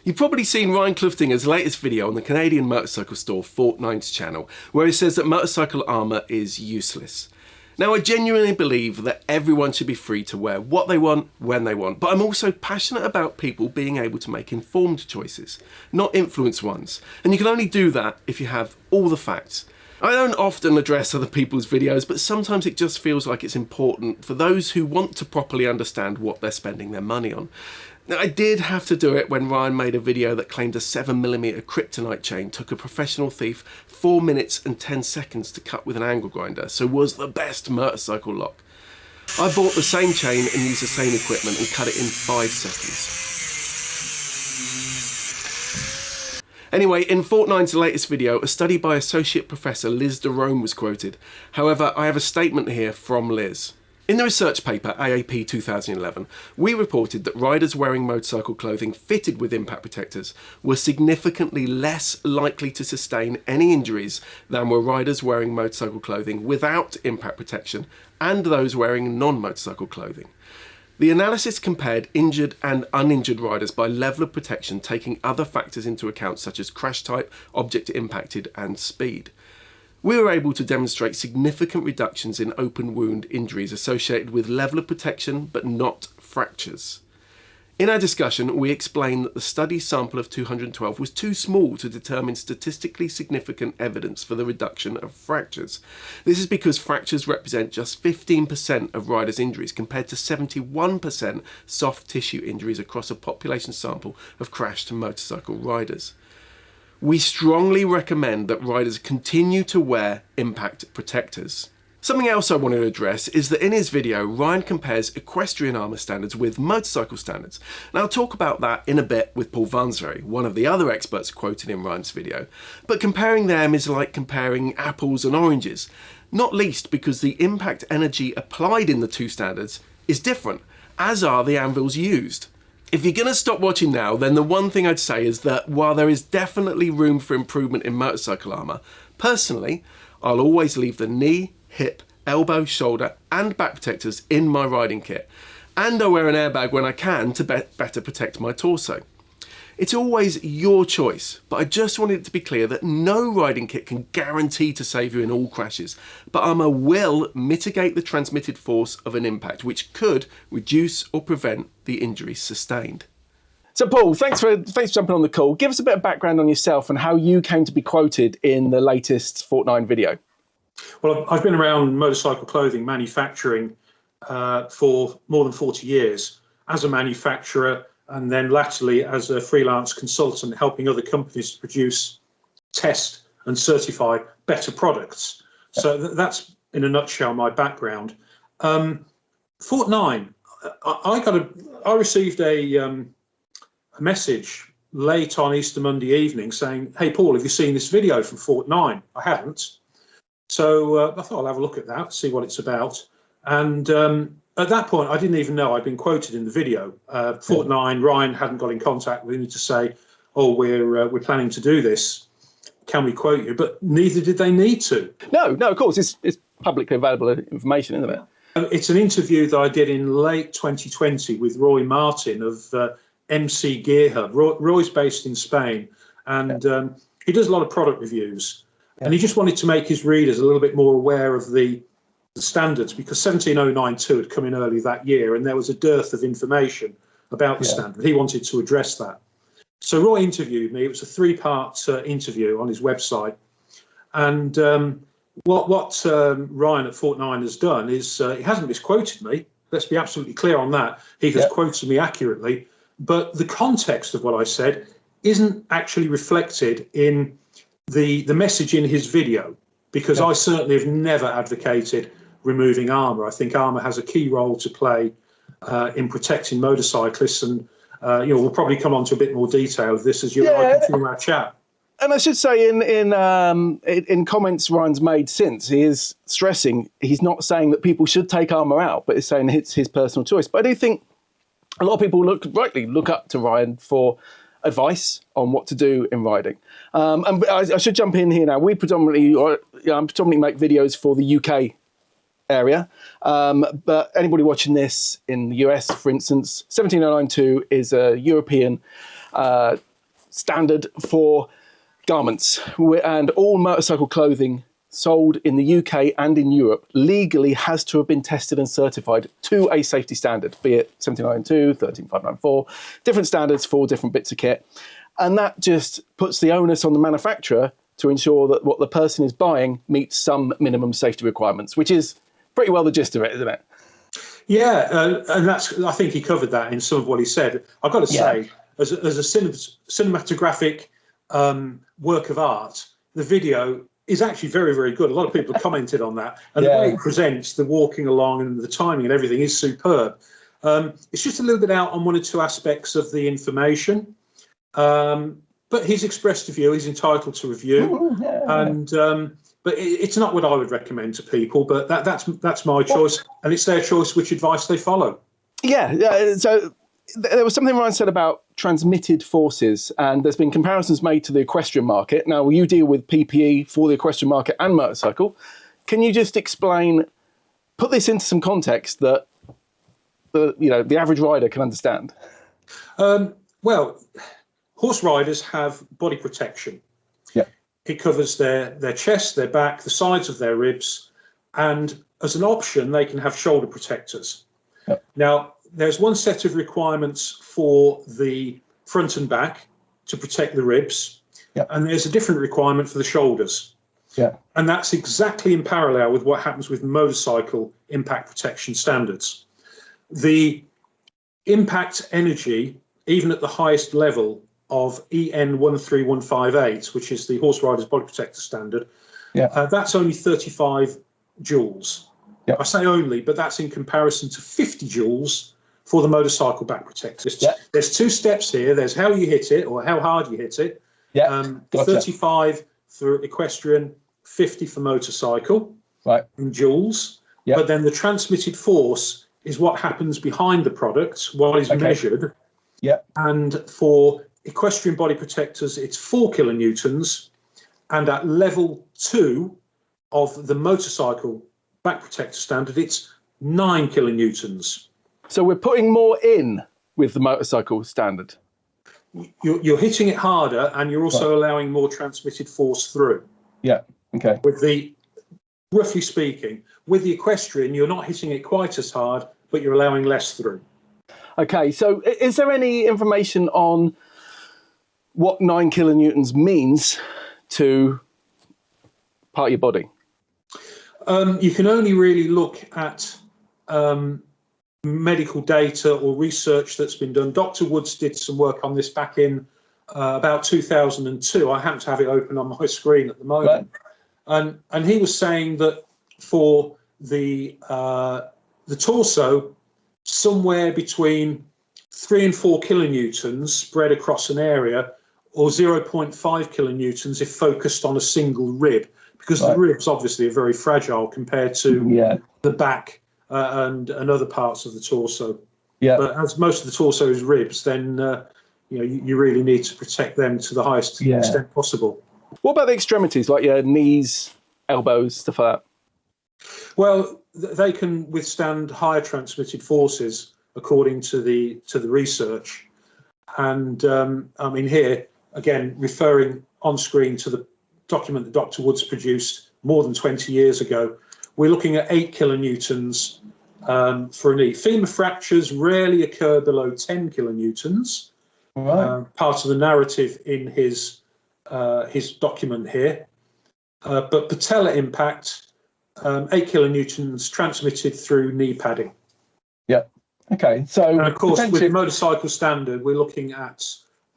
You've probably seen Ryan Kluftinger's latest video on the Canadian motorcycle store Fortnine's channel, where he says that motorcycle armour is useless. Now, I genuinely believe that everyone should be free to wear what they want, when they want, but I'm also passionate about people being able to make informed choices, not influenced ones. And you can only do that if you have all the facts. I don't often address other people's videos, but sometimes it just feels like it's important for those who want to properly understand what they're spending their money on. Now, I did have to do it when Ryan made a video that claimed a 7mm kryptonite chain took a professional thief 4 minutes and 10 seconds to cut with an angle grinder, so was the best motorcycle lock. I bought the same chain and used the same equipment and cut it in 5 seconds. Anyway, in Fortnine's latest video, a study by Associate Professor Liz Derome was quoted. However, I have a statement here from Liz. In the research paper AAP 2011, we reported that riders wearing motorcycle clothing fitted with impact protectors were significantly less likely to sustain any injuries than were riders wearing motorcycle clothing without impact protection and those wearing non-motorcycle clothing. The analysis compared injured and uninjured riders by level of protection, taking other factors into account such as crash type, object impacted and speed. We were able to demonstrate significant reductions in open wound injuries associated with level of protection but not fractures. In our discussion, we explained that the study sample of 212 was too small to determine statistically significant evidence for the reduction of fractures. This is because fractures represent just 15% of riders' injuries compared to 71% soft tissue injuries across a population sample of crashed motorcycle riders. We strongly recommend that riders continue to wear impact protectors. Something else I want to address is that in his video, Ryan compares equestrian armour standards with motorcycle standards. Now, I'll talk about that in a bit with Varnsverry, one of the other experts quoted in Ryan's video. But comparing them is like comparing apples and oranges, not least because the impact energy applied in the two standards is different, as are the anvils used. If you're going to stop watching now, then the one thing I'd say is that while there is definitely room for improvement in motorcycle armour, personally, I'll always leave the knee, hip, elbow, shoulder and back protectors in my riding kit. And I wear an airbag when I can to better protect my torso. It's always your choice, but I just wanted it to be clear that no riding kit can guarantee to save you in all crashes, but armour will mitigate the transmitted force of an impact, which could reduce or prevent the injuries sustained. So Paul, thanks for jumping on the call. Give us a bit of background on yourself and how you came to be quoted in the latest Fortnine video. Well, I've been around motorcycle clothing manufacturing for more than 40 years as a manufacturer, and then latterly as a freelance consultant helping other companies to produce, test and certify better products. So that's in a nutshell my background. Fortnine, I received a message late on Easter Monday evening saying, "Hey Paul, have you seen this video from Fortnine?" I hadn't. So I thought I'll have a look at that, see what it's about. And at that point, I didn't even know I'd been quoted in the video. Fortnine, Ryan hadn't got in contact with me to say, "Oh, we're planning to do this. Can we quote you?" But neither did they need to. No, of course, it's publicly available information, isn't it? It's an interview that I did in late 2020 with Roy Martin of MC Gear Hub. Roy's based in Spain, and he does a lot of product reviews. And he just wanted to make his readers a little bit more aware of the standards, because 17092 had come in early that year and there was a dearth of information about the standard. He wanted to address that. So Roy interviewed me. It was a 3-part interview on his website. And what Ryan at Fortnine has done is he hasn't misquoted me. Let's be absolutely clear on that. He has quoted me accurately. But the context of what I said isn't actually reflected in the message in his video, because I certainly have never advocated removing armour. I think armour has a key role to play in protecting motorcyclists, and we'll probably come on to a bit more detail of this as you and I continue our chat. And I should say in comments Ryan's made since, he is stressing he's not saying that people should take armour out, but he's saying it's his personal choice. But I do think a lot of people rightly look up to Ryan for advice on what to do in riding. And I should jump in here now. We predominantly make videos for the UK area, but anybody watching this in the US, for instance, 17092 is a European standard for garments, and all motorcycle clothing sold in the UK and in Europe legally has to have been tested and certified to a safety standard, be it 17992, 13594, different standards for different bits of kit. And that just puts the onus on the manufacturer to ensure that what the person is buying meets some minimum safety requirements, which is pretty well the gist of it, isn't it? Yeah, and I think he covered that in some of what he said. I've got to say, as a cinematographic work of art, the video is actually very, very good. A lot of people have commented on that. And the way it presents, the walking along and the timing and everything is superb. It's just a little bit out on one or two aspects of the information. But he's expressed a view. He's entitled to review. But it's not what I would recommend to people. But that's my choice. And it's their choice which advice they follow. Yeah. So there was something Ryan said about transmitted forces, and there's been comparisons made to the equestrian market. Now, you deal with PPE for the equestrian market and motorcycle. Can you just explain, put this into some context that the average rider can understand? Well, horse riders have body protection. Yeah. It covers their chest, their back, the sides of their ribs, and as an option, they can have shoulder protectors. Yeah. Now, there's one set of requirements for the front and back to protect the ribs, and there's a different requirement for the shoulders. Yeah. And that's exactly in parallel with what happens with motorcycle impact protection standards. The impact energy, even at the highest level of EN 13158, which is the horse rider's body protector standard, that's only 35 joules. Yeah. I say only, but that's in comparison to 50 joules for the motorcycle back protector. There's two steps here. There's how you hit it, or how hard you hit it. Gotcha. 35 for equestrian, 50 for motorcycle, in joules. But then the transmitted force is what happens behind the product, what is measured. And for equestrian body protectors, it's 4 kilonewtons. And at level 2 of the motorcycle back protector standard, it's 9 kilonewtons. So we're putting more in with the motorcycle standard. You're hitting it harder, and you're also allowing more transmitted force through. Yeah. Okay. With the, roughly speaking, with the equestrian, you're not hitting it quite as hard, but you're allowing less through. Okay. So is there any information on what 9 kilonewtons means to part of your body? You can only really look at medical data or research that's been done. Dr. Woods did some work on this back in about 2002. I happen to have it open on my screen at the moment. And he was saying that for the torso, somewhere between 3 and 4 kilonewtons spread across an area, or 0.5 kilonewtons if focused on a single rib, because the ribs obviously are very fragile compared to the back and other parts of the torso. But as most of the torso is ribs, then you really need to protect them to the highest extent possible. What about the extremities, like your knees, elbows, stuff like that? Well, they can withstand higher transmitted forces according to the research. And I mean, here again, referring on screen to the document that Dr. Woods produced more than 20 years ago, we're looking at 8 kilonewtons for a knee. Femur fractures rarely occur below 10 kilonewtons. Part of the narrative in his document here. But patella impact, 8 kilonewtons transmitted through knee padding. Yeah. Okay. So, and of course, with the motorcycle standard, we're looking at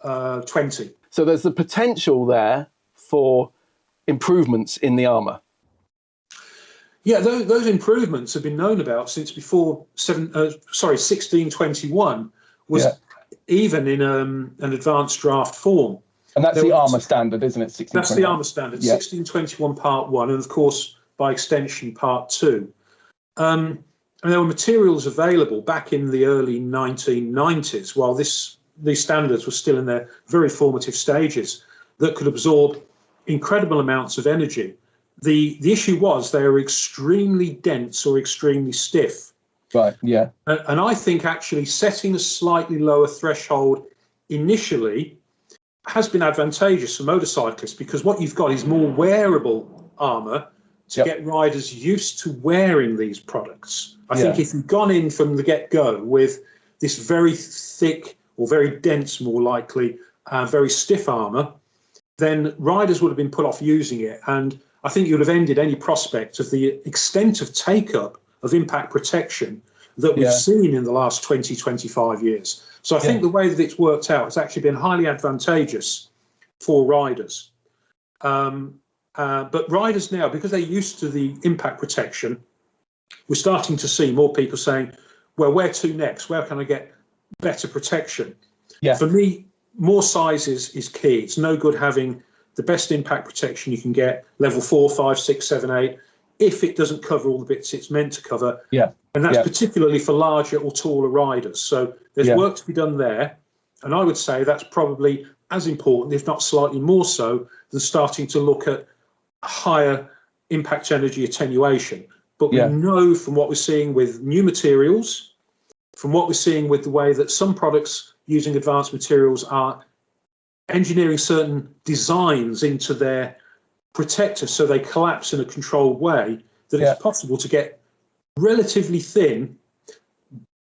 20. So there's the potential there for improvements in the armour. Yeah, those improvements have been known about since before 1621 was even in an advanced draft form. And that's the armour standard, isn't it? That's the armour standard, 1621 Part 1, and of course, by extension, Part 2. And there were materials available back in the early 1990s, while these standards were still in their very formative stages, that could absorb incredible amounts of energy. The issue was they were extremely dense or extremely stiff. Right, yeah. And I think actually setting a slightly lower threshold initially has been advantageous for motorcyclists, because what you've got is more wearable armour to get riders used to wearing these products. I think if you've gone in from the get-go with this very thick or very dense, more likely, very stiff armour, then riders would have been put off using it. And I think you'd have ended any prospect of the extent of take-up of impact protection that we've seen in the last 20, 25 years. So I think the way that it's worked out has actually been highly advantageous for riders. But riders now, because they're used to the impact protection, we're starting to see more people saying, well, where to next? Where can I get better protection? For me, more sizes is key. It's no good having the best impact protection you can get, level 4, 5, 6, 7, 8, if it doesn't cover all the bits it's meant to cover. And that's particularly for larger or taller riders. So there's work to be done there. And I would say that's probably as important, if not slightly more so, than starting to look at higher impact energy attenuation. But we know from what we're seeing with new materials, from what we're seeing with the way that some products using advanced materials are engineering certain designs into their protector so they collapse in a controlled way, that it's possible to get relatively thin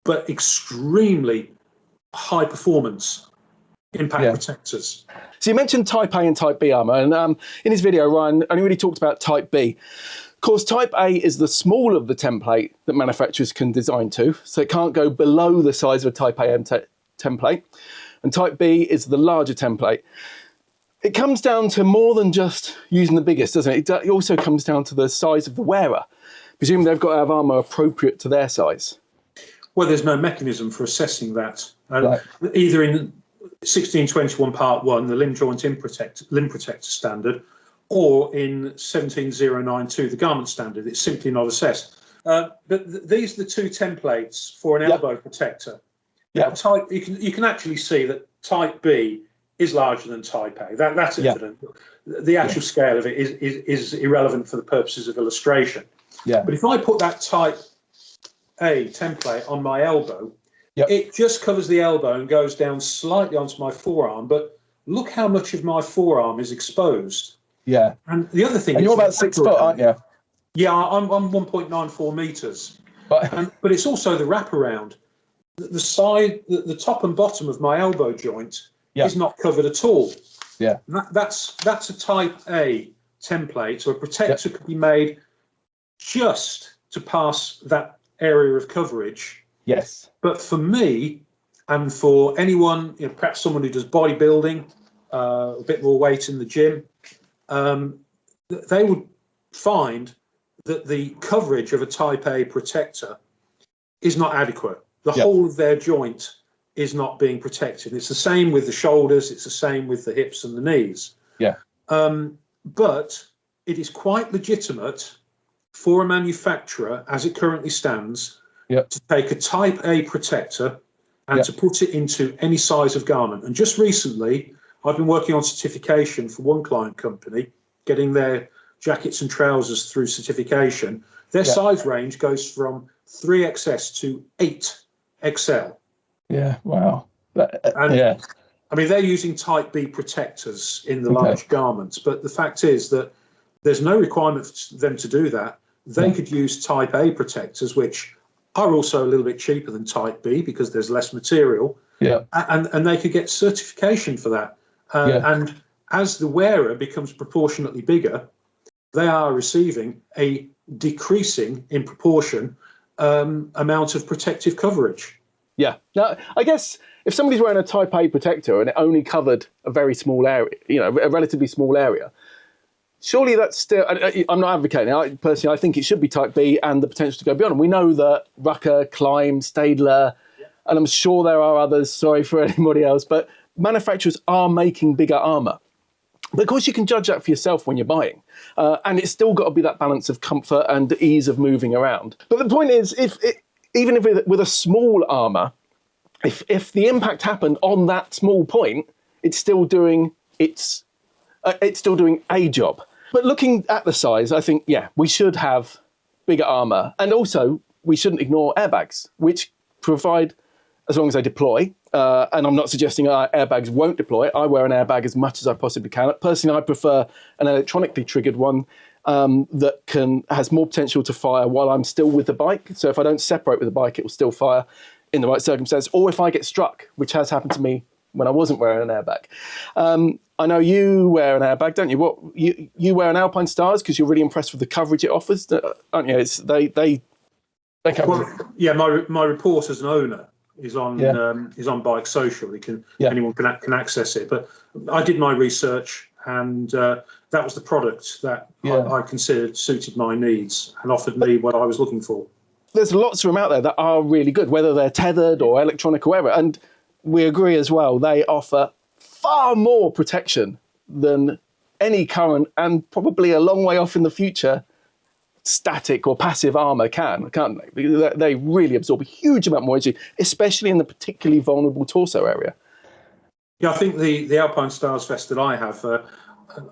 but extremely high performance impact protectors. So you mentioned Type A and Type B armour, and in his video, Ryan only really talked about Type B. Of course, Type A is the small of the template that manufacturers can design to, so it can't go below the size of a Type A template. And Type B is the larger template. It comes down to more than just using the biggest, doesn't it? It also comes down to the size of the wearer. Presume they've got to have armour appropriate to their size. Well, there's no mechanism for assessing that. Either in 1621 Part 1, the limb joint limb protector standard, or in 17092, the garment standard. It's simply not assessed. But these are the two templates for an elbow protector. Now, you can actually see that Type B is larger than Type A. That's evident. The actual scale of it is irrelevant for the purposes of illustration. But if I put that Type A template on my elbow, it just covers the elbow and goes down slightly onto my forearm. But look how much of my forearm is exposed. And the other thing, and you're about 6 foot, aren't you? Yeah, I'm 1.94 meters. But it's also the wraparound. The side, the top and bottom of my elbow joint is not covered at all. That's a Type A template. So a protector could be made just to pass that area of coverage. But for me, and for anyone, perhaps someone who does bodybuilding, a bit more weight in the gym, they would find that the coverage of a Type A protector is not adequate. The whole of their joint is not being protected. It's the same with the shoulders. It's the same with the hips and the knees. But it is quite legitimate for a manufacturer, as it currently stands, to take a Type A protector and to put it into any size of garment. And just recently, I've been working on certification for one client company, getting their jackets and trousers through certification. Their size range goes from 3XS to 8XL. Wow. I mean, they're using Type B protectors in the large garments, but the fact is that there's no requirement for them to do that. They could use Type A protectors, which are also a little bit cheaper than Type B because there's less material. And they could get certification for that. And as the wearer becomes proportionately bigger, they are receiving a decreasing in proportion amount of protective coverage. Now, I guess if somebody's wearing a Type A protector and it only covered a very small area, a relatively small area, surely that's still, I'm not advocating, personally, I think it should be Type B and the potential to go beyond. And we know that Rucker, Klein, Staedtler, and I'm sure there are others, sorry for anybody else, but manufacturers are making bigger armour. But of course you can judge that for yourself when you're buying. And it's still got to be that balance of comfort and ease of moving around. But the point is, even if with a small armour, if the impact happened on that small point, it's still doing a job. But looking at the size, I think, we should have bigger armour. And also, we shouldn't ignore airbags, which provide as long as they deploy. And I'm not suggesting airbags won't deploy. I wear an airbag as much as I possibly can. Personally, I prefer an electronically triggered one that has more potential to fire while I'm still with the bike. So if I don't separate with the bike, it will still fire in the right circumstance. Or if I get struck, which has happened to me when I wasn't wearing an airbag. I know you wear an airbag, don't you? What you wear an Alpine Stars because you're really impressed with the coverage it offers, aren't you? They cover. Well, yeah, my report as an owner is on Bike Social. Anyone can access it. But I did my research, and that was the product that I considered suited my needs and offered me what I was looking for. There's lots of them out there that are really good, whether they're tethered or electronic or whatever. And we agree as well, they offer far more protection than any current and probably a long way off in the future static or passive armour can't they? They really absorb a huge amount more energy, especially in the particularly vulnerable torso area. Yeah, I think the Alpine Stars vest that I have,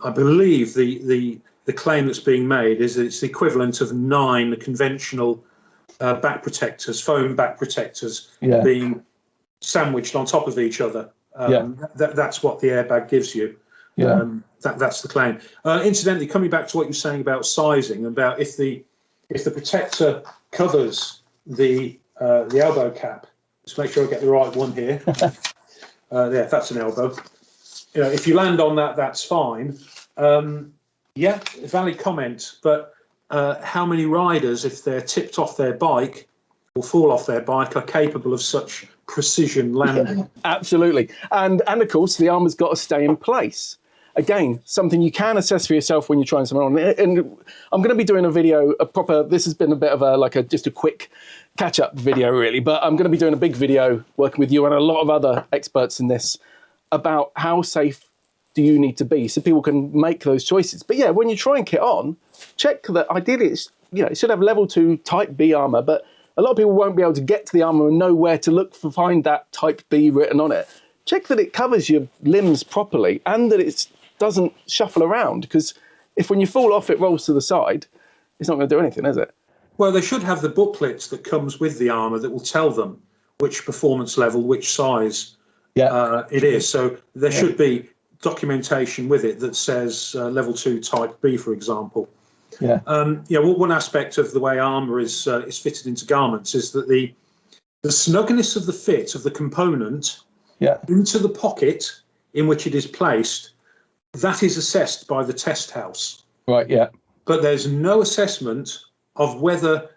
I believe the claim that's being made is that it's the equivalent of 9 conventional back protectors, foam back protectors, being sandwiched on top of each other. That's what the airbag gives you. That's the claim. Incidentally, coming back to what you're saying about sizing, about if the protector covers the elbow cap, let's make sure I get the right one here. That's an elbow. If you land on that, that's fine. Valid comment. But how many riders, if they're tipped off their bike or fall off their bike, are capable of such precision landing? Yeah, absolutely. And of course, the armour's got to stay in place. Again, something you can assess for yourself when you're trying something on. And I'm going to be doing a video, this has been a bit of just a quick catch-up video, really, but I'm going to be doing a big video working with you and a lot of other experts in this about how safe do you need to be so people can make those choices. But yeah, when you try and kit on, check that ideally it should have level 2 type B armour, but a lot of people won't be able to get to the armour and know where to find that type B written on it. Check that it covers your limbs properly and that it doesn't shuffle around, because if when you fall off it rolls to the side, it's not going to do anything, is it? Well, they should have the booklets that comes with the armour that will tell them which performance level, which size it is. So there should be documentation with it that says level 2 type B, for example. One aspect of the way armour is fitted into garments is that the snugness of the fit of the component into the pocket in which it is placed, that is assessed by the test house. Right, yeah. But there's no assessment of whether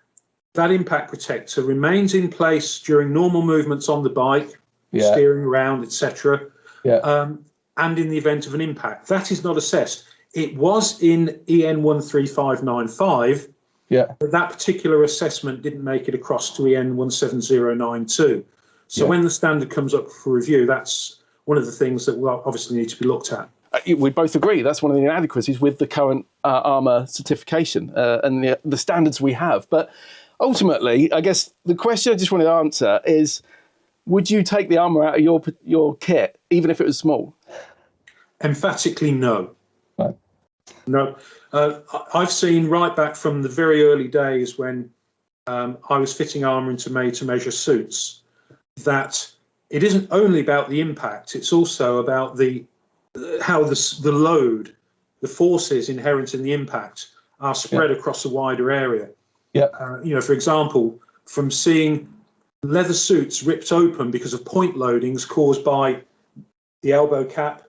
that impact protector remains in place during normal movements on the bike, steering around, etc. And in the event of an impact. That is not assessed. It was in EN 13595, but that particular assessment didn't make it across to EN 17092. So when the standard comes up for review, that's one of the things that will obviously need to be looked at. We both agree that's one of the inadequacies with the current armour certification and the standards we have. But ultimately, I guess the question I just wanted to answer is, would you take the armour out of your kit, even if it was small? Emphatically no. Right. No. I've seen right back from the very early days when I was fitting armour into made-to-measure suits that it isn't only about the impact, it's also about how the load, the forces inherent in the impact are spread across a wider area. For example, from seeing leather suits ripped open because of point loadings caused by the elbow cap,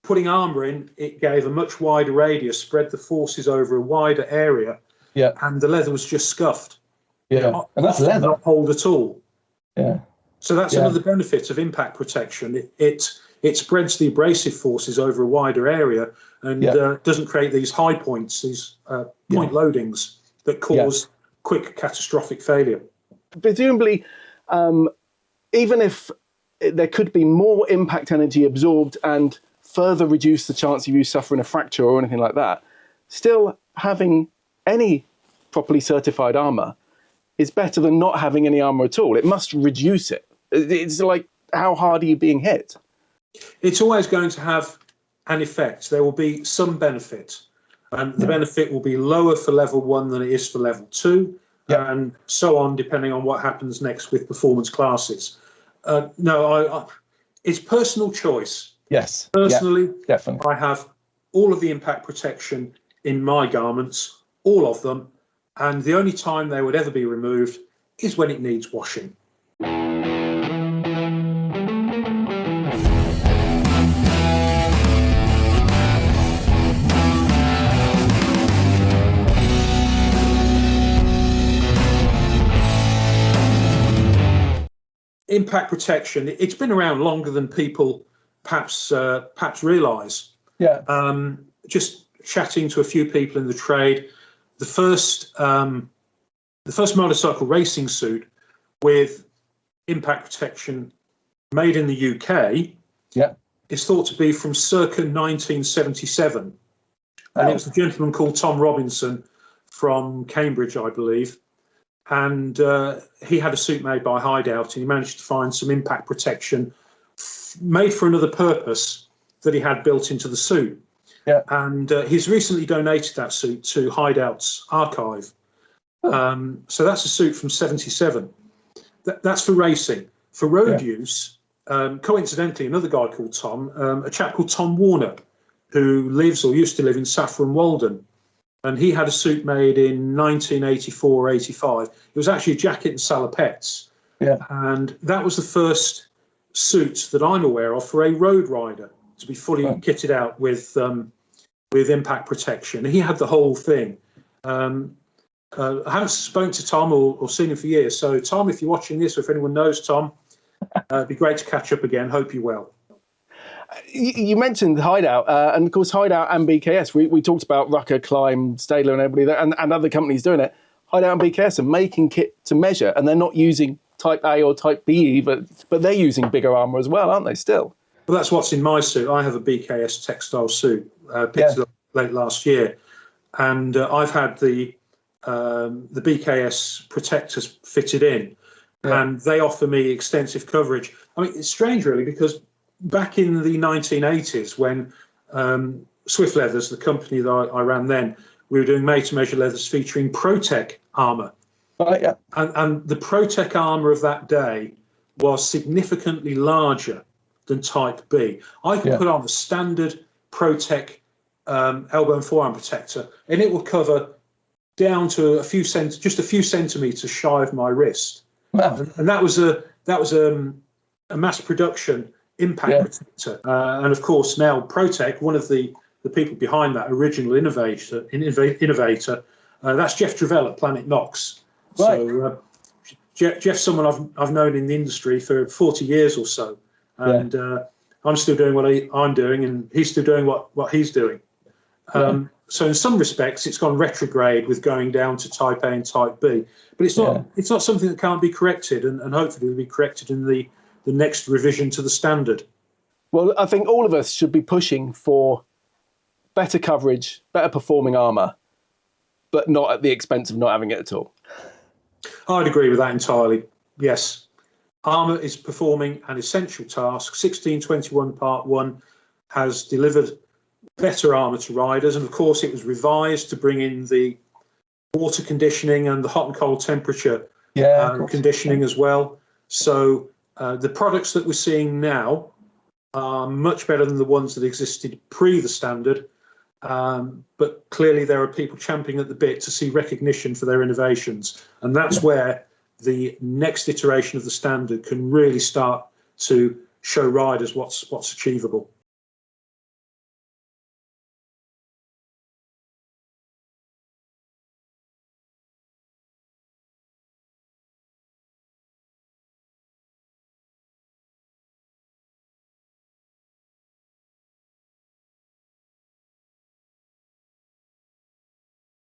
putting armour in, it gave a much wider radius, spread the forces over a wider area, and the leather was just scuffed. And that's leather. Not hold at all. So that's another Yeah. benefit of impact protection. It spreads the abrasive forces over a wider area and doesn't create these high points, these point loadings that cause quick catastrophic failure. Presumably, even if there could be more impact energy absorbed and further reduce the chance of you suffering a fracture or anything like that, still having any properly certified armour is better than not having any armour at all. It must reduce it. It's like, how hard are you being hit? It's always going to have an effect. There will be some benefit. And the benefit will be lower for level 1 than it is for level 2. and so on, depending on what happens next with performance classes. No, it's personal choice. Yes. Personally, definitely. I have all of the impact protection in my garments, all of them, and the only time they would ever be removed is when it needs washing. Impact protection, it's been around longer than people perhaps realise. Yeah. Just chatting to a few people in the trade, the first motorcycle racing suit with impact protection made in the UK is thought to be from circa 1977. And it was a gentleman called Tom Robinson from Cambridge, I believe. And he had a suit made by Hideout, and he managed to find some impact protection made for another purpose that he had built into the suit. Yeah. And he's recently donated that suit to Hideout's archive. So that's a suit from 77. That's for racing. For road use, coincidentally, another guy called Tom, a chap called Tom Warner, who lives or used to live in Saffron Walden. And he had a suit made in 1984 or 85. It was actually a jacket and salopettes. Yeah. And that was the first suit that I'm aware of for a road rider to be fully kitted out with impact protection. He had the whole thing. I haven't spoken to Tom or seen him for years. So, Tom, if you're watching this, or if anyone knows Tom, it'd be great to catch up again. Hope you're well. You mentioned Hideout, and of course Hideout and BKS. We talked about Rucker, Climb, Staedtler, and everybody there, and other companies doing it. Hideout and BKS are making kit to measure, and they're not using Type A or Type B, but they're using bigger armour as well, aren't they? Still. Well, that's what's in my suit. I have a BKS textile suit, picked up late last year, and I've had the BKS protectors fitted in, and they offer me extensive coverage. I mean, it's strange, really, because back in the 1980s, when Swift Leathers, the company that I ran then, we were doing made-to-measure leathers featuring Protec armour. And the Protec armour of that day was significantly larger than Type B. I could put on the standard Protec elbow and forearm protector, and it will cover down to a few centimetres shy of my wrist. Wow. And that was a mass production impact protector, and of course now Protec, one of the people behind that original innovator, that's Jeff Travell at Planet Knox. Right. So Jeff's someone I've known in the industry for 40 years or so, and I'm still doing what I'm doing, and he's still doing what he's doing. So in some respects, it's gone retrograde with going down to Type A and Type B, but it's not. It's not something that can't be corrected, and hopefully will be corrected in the next revision to the standard. Well, I think all of us should be pushing for better coverage, better performing armour, but not at the expense of not having it at all. I'd agree with that entirely. Yes. Armour is performing an essential task. 1621 Part 1 has delivered better armour to riders, and of course it was revised to bring in the water conditioning and the hot and cold temperature conditioning as well. So the products that we're seeing now are much better than the ones that existed pre the standard, but clearly there are people champing at the bit to see recognition for their innovations, and that's where the next iteration of the standard can really start to show riders what's achievable.